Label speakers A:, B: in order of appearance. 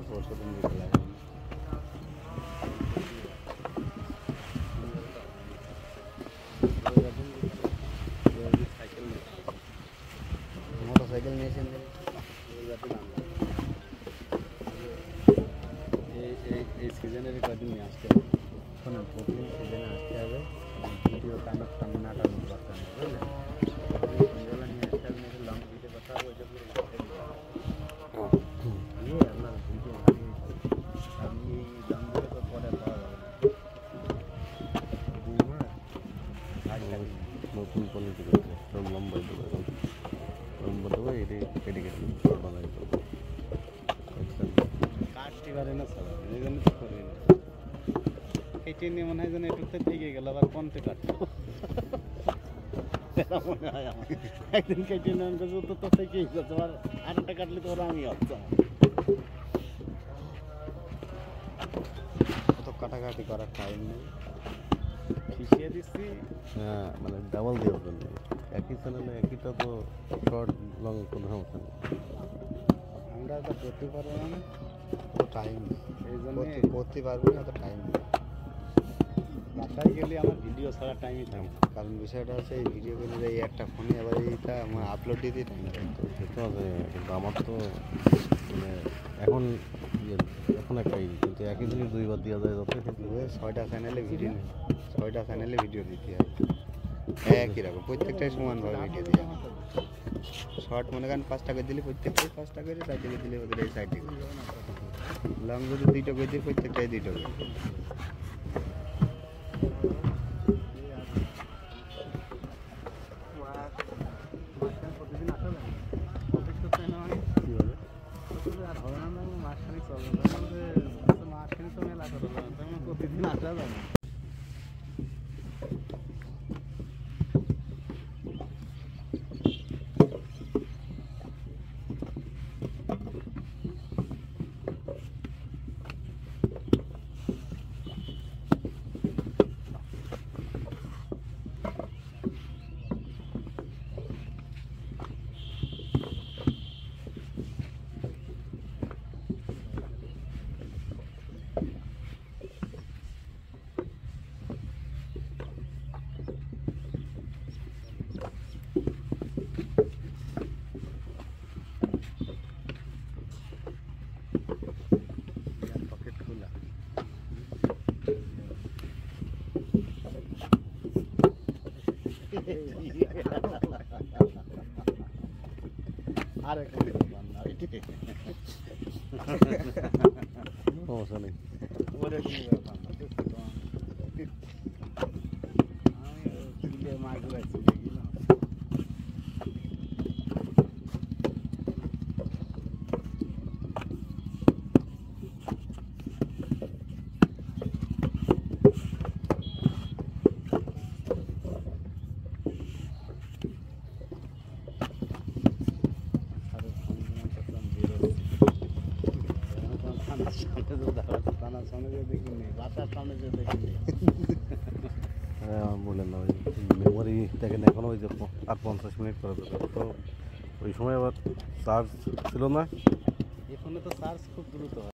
A: পরশুদিন বিকেলে আসবেন। মোটরসাইকেল নিয়েছেন এই সিজনের কদিন নিয়ে আসতে হবে, শোনেন প্রতিদিন সিজনে আসতে হবে, ভিডিও টানা টানা টানো দরকার নেই, বুঝলেন? সন্ধ্যাবেলা নিয়ে আসতে হবে, একটু লং ভিডিও কথা হবে, ওইটা পুরো দিয়ে আপনার ভিডিও বানিয়ে আপনি এই লং ভিডিও তো পরে পাওয়া যাবে না, 2 মাস নতুন কোয়ালিটি করতে সব লম্বাই দেবো, লম্বা দেবো, এটি কেটে কেটে বানাই দেবো, কাটতে পারে না স্যার, এই জন্য তো করি না। কেটে নিয়ে মনে হয় যেন একটু থেকে গেল, আবার কোনতে কাটতো মনে হয় আমার একদিন কেটে নেওয়ার কাছে তো থেকেই যাচ্ছে, আবার আরেকটা কাটলে তো ওরা আমি হচ্ছে অত কাটাকাটি করার টাইম নেই, শিখিয়ে দিচ্ছি। হ্যাঁ, মানে ডাবল দেওয়ার জন্য একই চ্যানেলে একইটা তো শর্ট লং কোনো সমস্যা নেই, আমরা তো করতে পারবো না, তো টাইম নেই, এই জন্য করতে পারবো না, তো টাইম নেই। বাসায় গেলে আমার ভিডিও ছাড়া টাইমই থাকে, কারণ বিষয়টা হচ্ছে এই ভিডিওগুলো এই একটা ফোনে আবার এইটা আমার আপলোড দিতে টাইম তো সেটা হবে, কিন্তু আমার তো মানে এখন এখন একটাই, কিন্তু একই জিনিস 2বার দেওয়া যায় যত, কিন্তু 6টা চ্যানেলে ভিডিও নেই, 6টা চ্যানেলে ভিডিও দিতে হয় একই রকম, প্রত্যেকটাই সমানভাবে ভিডিও দিয়ে শর্ট মনে করেন 5 টাকা দিলে প্রত্যেকটাই 5 টাকা করে, 4 টাকা দিলে ওদের এই 4 টাকা, লং যদি 2 টাকা দিলে প্রত্যেকটাই 2 টাকা। প্রতিদিন আসা যাবে। সমস্যা নেই, বললেন না ওই মেমোরি দেখেন এখন ওই যে আর 50 মিনিট করে দেবে, তো ওই সময় আবার চার্জ ছিল না, এই ফোনে তো চার্জ খুব দ্রুত হয়।